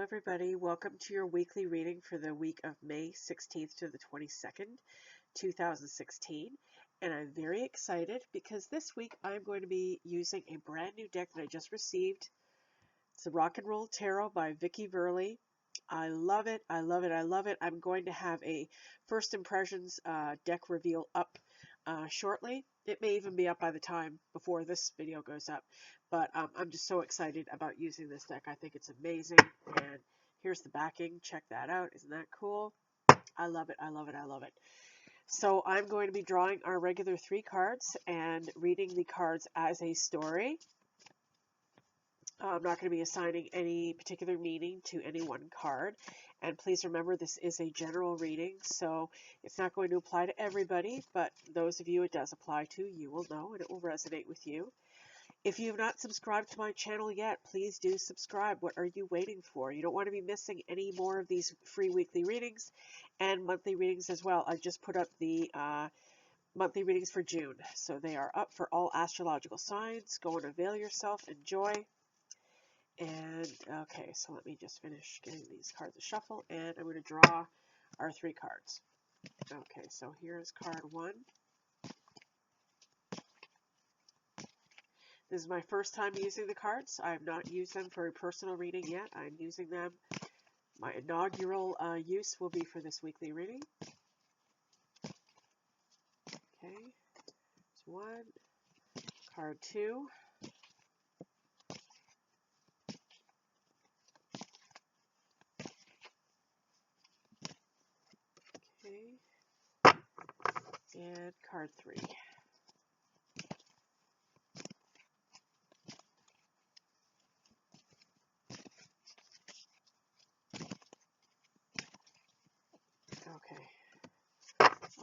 everybody. Welcome to your weekly reading for the week of May 16th to the 22nd, 2016. And I'm very excited because this week I'm going to be using a brand new deck that I just received. It's the Rock and Roll Tarot by Vicki Verley. I love it. I love it. I love it. I'm going to have a first impressions deck reveal up shortly. It may even be up by the time before this video goes up. But I'm just so excited about using this deck. I think it's amazing. And here's the backing. Check that out. Isn't that cool? I love it. I love it. I love it. So I'm going to be drawing our regular 3 cards and reading the cards as a story. I'm not going to be assigning any particular meaning to any one card. And please remember, this is a general reading, so it's not going to apply to everybody, but those of you it does apply to, you will know, and it will resonate with you. If you have not subscribed to my channel yet, please do subscribe. What are you waiting for? You don't want to be missing any more of these free weekly readings and monthly readings as well. I just put up the monthly readings for June, so they are up for all astrological signs. Go and avail yourself. Enjoy. And okay, so let me just finish getting these cards a shuffle, and I'm going to draw our 3 cards. Okay, so here's card 1. This is my first time using the cards. I have not used them for a personal reading yet. I'm using them. My inaugural use will be for this weekly reading. Okay, there's 1. Card 2. Okay, and card 3. Okay.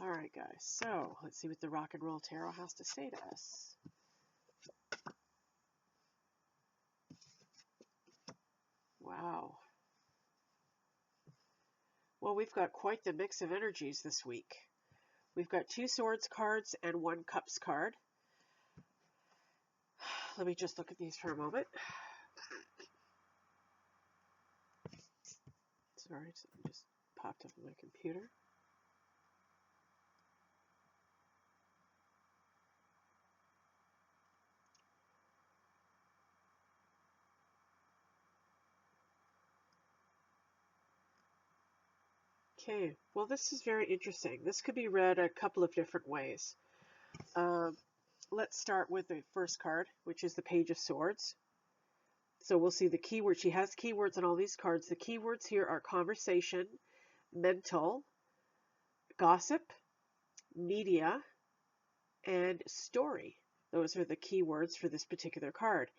All right, guys. So let's see what the Rock and Roll Tarot has to say to us. Wow. Well, we've got quite the mix of energies this week. We've got 2 Swords cards and 1 Cups card. Let me just look at these for a moment. Sorry, something just popped up on my computer. Okay, well, this is very interesting. This could be read a couple of different ways. Let's start with the first card, which is the Page of Swords. So we'll see the keywords. She has keywords on all these cards. The keywords here are conversation, mental, gossip, media, and story. Those are the keywords for this particular card.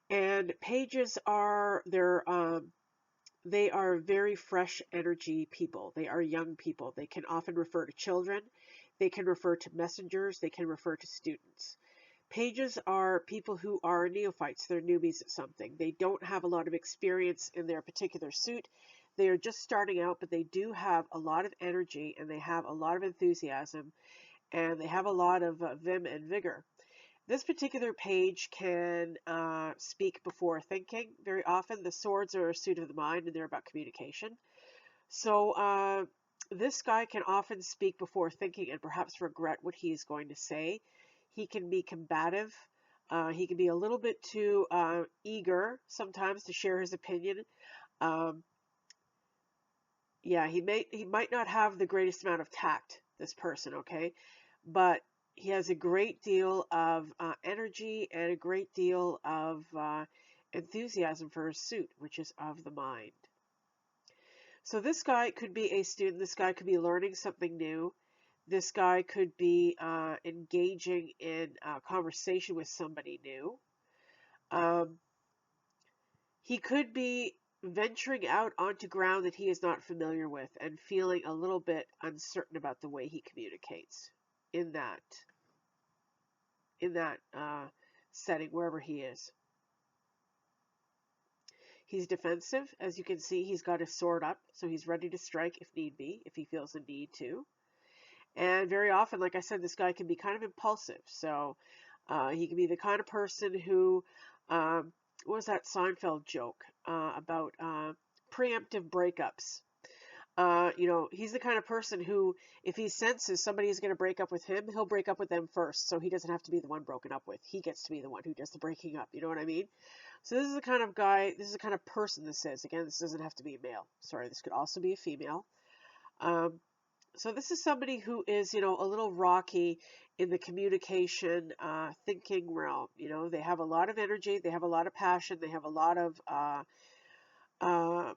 And pages are, they are very fresh energy people. They are young people. They can often refer to children. They can refer to messengers. They can refer to students. Pages are people who are neophytes. They're newbies at something. They don't have a lot of experience in their particular suit. They are just starting out, but they do have a lot of energy, and they have a lot of enthusiasm, and they have a lot of vim and vigor. This particular page can speak before thinking. Very often the swords are a suit of the mind, and they're about communication. So this guy can often speak before thinking and perhaps regret what he's going to say. He can be combative. He can be a little bit too eager sometimes to share his opinion. Yeah, he might not have the greatest amount of tact, this person, okay? But he has a great deal of energy and a great deal of enthusiasm for his suit, which is of the mind. So this guy could be a student. This guy could be learning something new. This guy could be engaging in conversation with somebody new. He could be venturing out onto ground that he is not familiar with and feeling a little bit uncertain about the way he communicates in that setting, wherever he is. He's defensive. As you can see, he's got his sword up, so he's ready to strike if need be, if he feels a need to. And very often, like I said, this guy can be kind of impulsive. So he can be the kind of person who, what was that Seinfeld joke about preemptive breakups. He's the kind of person who, if he senses somebody is going to break up with him, he'll break up with them first, so he doesn't have to be the one broken up with. He gets to be the one who does the breaking up. You know what I mean? So this is the kind of guy, this is the kind of person this is. Again, this doesn't have to be a male. Sorry, this could also be a female. So this is somebody who is, a little rocky in the communication, thinking realm. They have a lot of energy, they have a lot of passion, they have a lot of uh,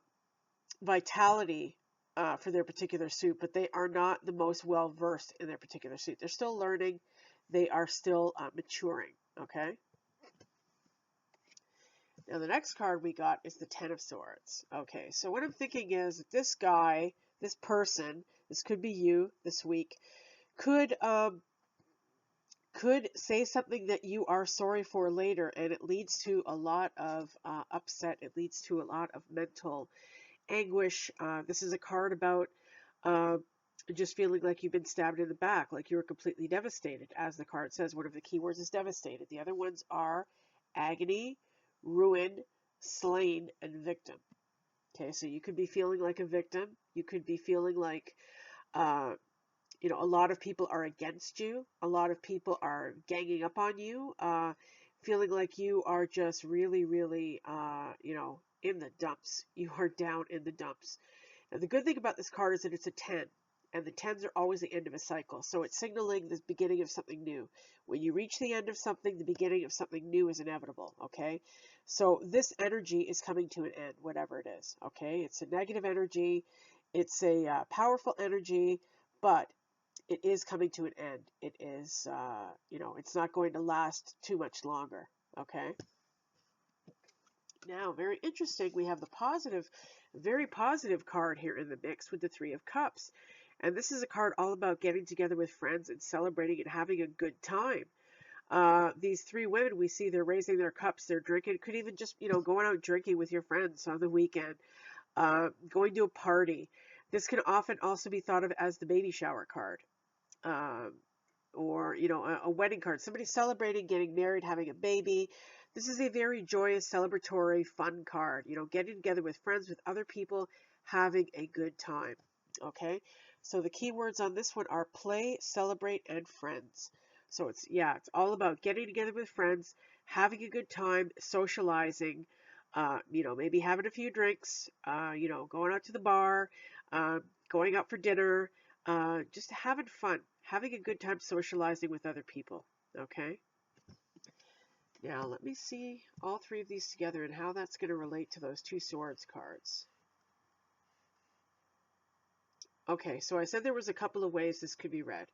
vitality for their particular suit, but they are not the most well versed in their particular suit. They're still learning, they are still maturing. Okay. Now the next card we got is the Ten of Swords. Okay, so what I'm thinking is that this guy, this person, this could be you this week, could say something that you are sorry for later, and it leads to a lot of upset. It leads to a lot of mental anguish. This is a card about uh, just feeling like you've been stabbed in the back, like you were completely devastated. As the card says, one of the keywords is devastated. The other ones are agony, ruin, slain, and victim. Okay, so you could be feeling like a victim. You could be feeling like, uh, a lot of people are against you. A lot of people are ganging up on you, feeling like you are just really, really, in the dumps. You are down in the dumps. Now, the good thing about this card is that it's a 10, and the 10s are always the end of a cycle. So it's signaling the beginning of something new. When you reach the end of something, the beginning of something new is inevitable, okay? So this energy is coming to an end, whatever it is, okay? It's a negative energy. It's a powerful energy, but it is coming to an end. It is, it's not going to last too much longer, okay? Now, very interesting, we have the positive, very positive card here in the mix with the Three of Cups. And this is a card all about getting together with friends and celebrating and having a good time. These three women, we see they're raising their cups, they're drinking. It could even just, going out drinking with your friends on the weekend, going to a party. This can often also be thought of as the baby shower card. Um, or a wedding card, somebody celebrating getting married, having a baby. This is a very joyous, celebratory, fun card, getting together with friends, with other people, having a good time. Okay, so the keywords on this one are play, celebrate, and friends. So it's all about getting together with friends, having a good time, socializing, maybe having a few drinks, going out to the bar, uh, going out for dinner, just having fun, having a good time socializing with other people. Okay. Now let me see all three of these together and how that's going to relate to those two swords cards. Okay, so I said there was a couple of ways this could be read.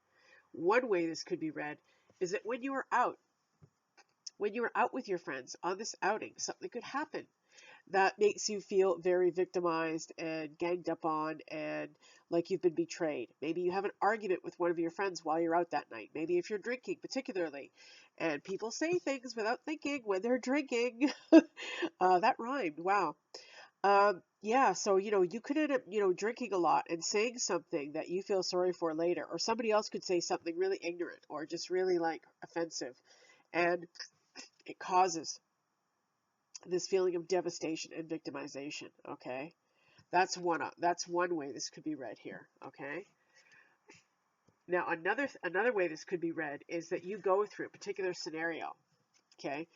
One way this could be read is that when you are out with your friends on this outing, something could happen that makes you feel very victimized and ganged up on and like you've been betrayed. Maybe you have an argument with one of your friends while you're out that night. Maybe if you're drinking, particularly, and people say things without thinking when they're drinking. That rhymed. Wow. Yeah, so you could end up drinking a lot and saying something that you feel sorry for later, or somebody else could say something really ignorant or just really like offensive, and it causes this feeling of devastation and victimization. Okay, that's one way this could be read here. Okay, now another way this could be read is that you go through a particular scenario. Okay,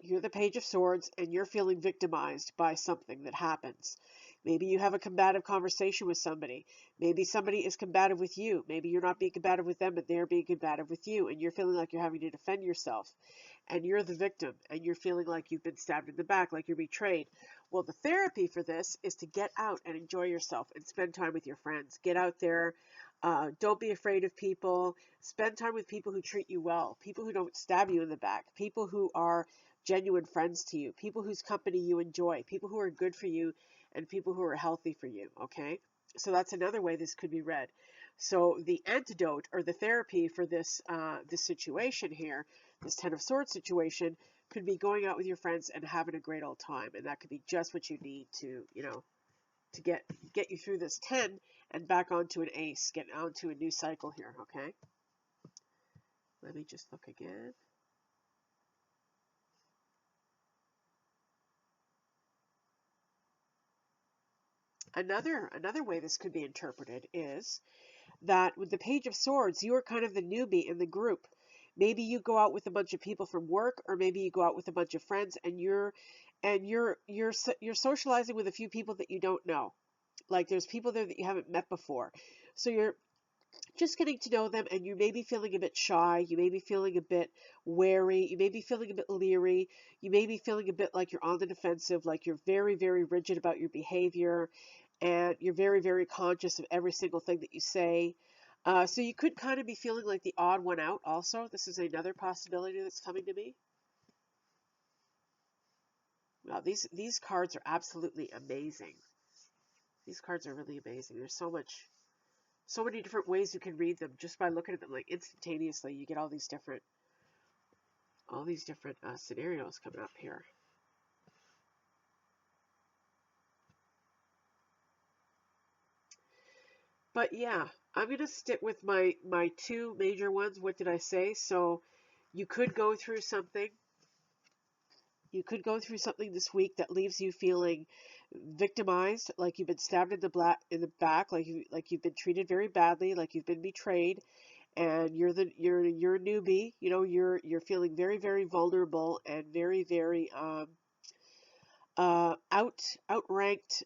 you're the Page of Swords and you're feeling victimized by something that happens. Maybe you have a combative conversation with somebody. Maybe somebody is combative with you. Maybe you're not being combative with them, but they're being combative with you, and you're feeling like you're having to defend yourself. And you're the victim, and you're feeling like you've been stabbed in the back, like you're betrayed. Well, the therapy for this is to get out and enjoy yourself and spend time with your friends. Get out there. Don't be afraid of people. Spend time with people who treat you well, people who don't stab you in the back, people who are genuine friends to you, people whose company you enjoy, people who are good for you, and people who are healthy for you. Okay, so that's another way this could be read. So the antidote or the therapy for this situation here, this Ten of Swords situation, could be going out with your friends and having a great old time, and that could be just what you need to to get you through this 10 and back onto an ace, get onto a new cycle here. Okay, let me just look again. Another way this could be interpreted is that with the Page of Swords, you are kind of the newbie in the group. Maybe you go out with a bunch of people from work, or maybe you go out with a bunch of friends, and you're socializing with a few people that you don't know. Like there's people there that you haven't met before. So you're just getting to know them, and you may be feeling a bit shy, you may be feeling a bit wary, you may be feeling a bit leery, you may be feeling a bit like you're on the defensive, like you're very, very rigid about your behavior, and you're very, very conscious of every single thing that you say. So you could kind of be feeling like the odd one out also. This is another possibility that's coming to me. Wow, these cards are absolutely amazing. These cards are really amazing. There's so many different ways you can read them just by looking at them like instantaneously. You get all these different scenarios coming up here. But yeah, I'm gonna stick with my two major ones. What did I say? So you could go through something. You could go through something this week that leaves you feeling victimized, like you've been stabbed in the back, like you've been treated very badly, like you've been betrayed, and you're a newbie. You know, you're feeling very, very vulnerable and very, very outranked,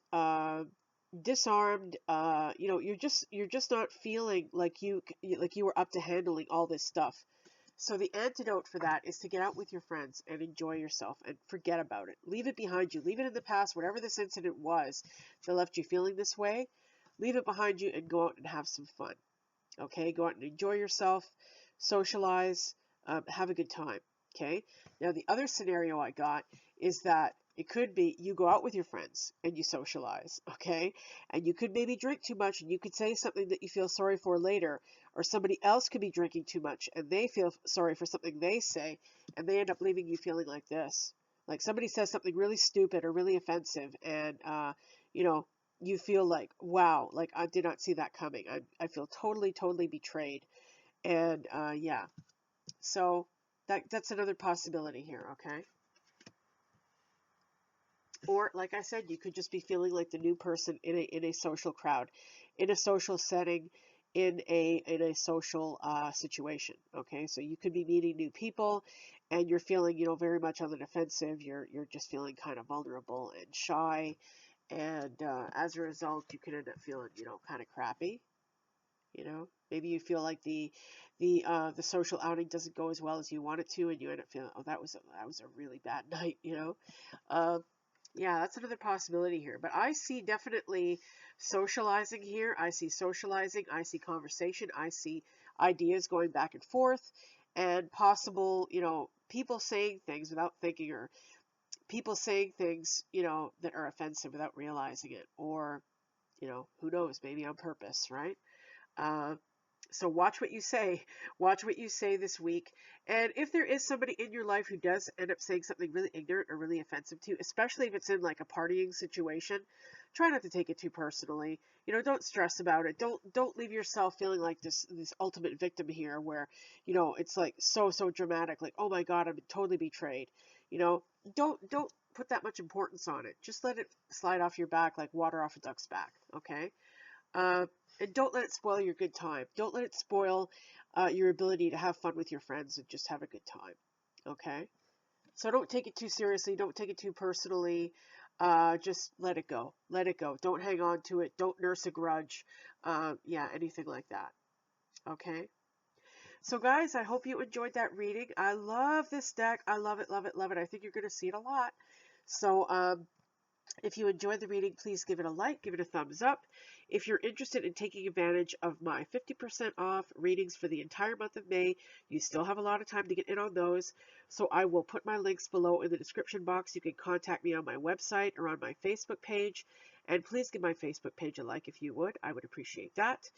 disarmed. You know, you're just not feeling like you were up to handling all this stuff. So the antidote for that is to get out with your friends and enjoy yourself and forget about it. Leave it behind you. Leave it in the past, whatever this incident was that left you feeling this way. Leave it behind you and go out and have some fun. Okay, go out and enjoy yourself, socialize, have a good time. Okay, now the other scenario I got is that it could be you go out with your friends and you socialize, okay, and you could maybe drink too much and you could say something that you feel sorry for later, or somebody else could be drinking too much and they feel sorry for something they say, and they end up leaving you feeling like this. Like somebody says something really stupid or really offensive, and you know, you feel like, wow, like I did not see that coming. I feel totally, totally betrayed. And yeah, so that's another possibility here, okay? Or like I said, you could just be feeling like the new person in a social crowd, in a social setting, in a social situation, okay? So you could be meeting new people, and you're feeling, you know, very much on the defensive. You're just feeling kind of vulnerable and shy, and as a result, you can end up feeling, you know, kind of crappy. You know, maybe you feel like the social outing doesn't go as well as you want it to, and you end up feeling, oh, that was a really bad night. You know, uh, yeah, that's another possibility here. But I see definitely socializing here. I see socializing. I see conversation. I see ideas going back and forth, and possible, you know, people saying things without thinking, or people saying things, you know, that are offensive without realizing it, or you know, who knows, maybe on purpose, right? Uh, so watch what you say. Watch what you say this week. And if there is somebody in your life who does end up saying something really ignorant or really offensive to you, especially if it's in like a partying situation, try not to take it too personally. You know, don't stress about it. Don't leave yourself feeling like this ultimate victim here, where, you know, it's like so dramatic, like, oh my God, I'm totally betrayed. You know, don't put that much importance on it. Just let it slide off your back like water off a duck's back, okay? Uh, and don't let it spoil your good time. Don't let it spoil your ability to have fun with your friends and just have a good time. Okay? So don't take it too seriously. Don't take it too personally. Just let it go. Let it go. Don't hang on to it. Don't nurse a grudge. Yeah, anything like that. Okay? So, guys, I hope you enjoyed that reading. I love this deck. I love it, love it, love it. I think you're going to see it a lot. So, if you enjoyed the reading, please give it a like, give it a thumbs up. If you're interested in taking advantage of my 50% off readings for the entire month of May, you still have a lot of time to get in on those. So I will put my links below in the description box. You can contact me on my website or on my Facebook page. And please give my Facebook page a like if you would. I would appreciate that.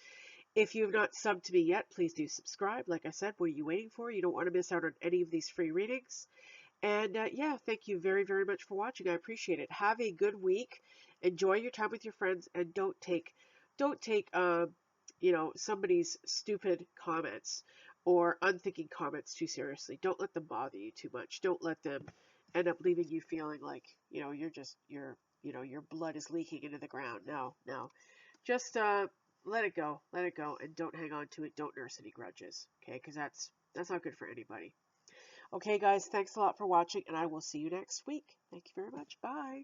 If you have not subbed to me yet, please do subscribe. Like I said, what are you waiting for? You don't want to miss out on any of these free readings. And yeah, thank you very, very much for watching. I appreciate it. Have a good week. Enjoy your time with your friends, and don't take, you know, somebody's stupid comments or unthinking comments too seriously. Don't let them bother you too much. Don't let them, end up leaving you feeling like, your blood is leaking into the ground. No, no. Just let it go. Let it go and don't hang on to it. Don't nurse any grudges. Okay? Because that's not good for anybody. Okay, guys, thanks a lot for watching, and I will see you next week. Thank you very much. Bye.